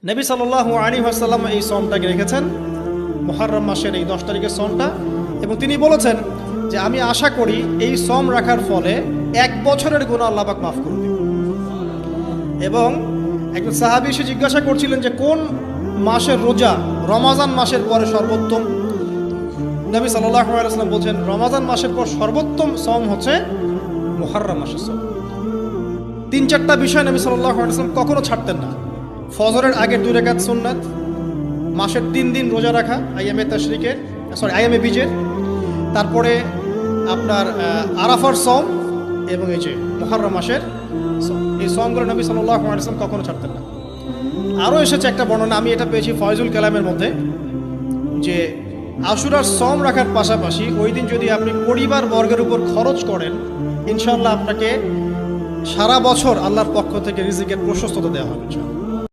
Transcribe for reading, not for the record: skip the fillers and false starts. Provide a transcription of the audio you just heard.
নবী সাল্লাল্লাহু আলাইহি ওয়াসাল্লাম এই সওমটাকে রেখেছেন, মুহররম মাসের এই 10 তারিখের সওমটা, এবং তিনি বলেছেন যে আমি আশা করি এই সওম রাখার ফলে 1 বছরের গুনাহ আল্লাহ পাক মাফ করে দিবেন। এবং একজন সাহাবী এসে জিজ্ঞাসা করছিলেন যে কোন মাসের রোজা রমাজান মাসের পরে সর্বোত্তম। নবী সাল্লাল্লাহু আলাইহি ওয়াসাল্লাম বলছেন রমাজান মাসের পর সর্বোত্তম সওম হচ্ছে মুহররম মাসের সওম। 3-4টা বিষয় নবী সাল্লাল্লাহু আলাইহি ওয়াসাল্লাম কখনো ছাড়তেন না। ফজরের আগের 2 রাকাত সুন্নাত, মাসের 3 দিন রোজা রাখা আইয়ামে বীজের, তারপরে আপনার আরাফার সওম, এবং এই যে মুহররম মাসের সওম। এই সওমগুলো নবী সাল্লাল্লাহু আলাইহি ওয়াসাল্লাম কখনো ছাড়তেন না। আরও এসেছে একটা বর্ণনা, আমি এটা পেয়েছি ফয়জুল কালামের মধ্যে, যে আশুরার সওম রাখার পাশাপাশি ওই দিন যদি আপনি পরিবার বর্গের উপর খরচ করেন, ইনশাআল্লাহ আপনাকে সারা বছর আল্লাহর পক্ষ থেকে রিজিকের প্রশস্ততা দেওয়া হবে।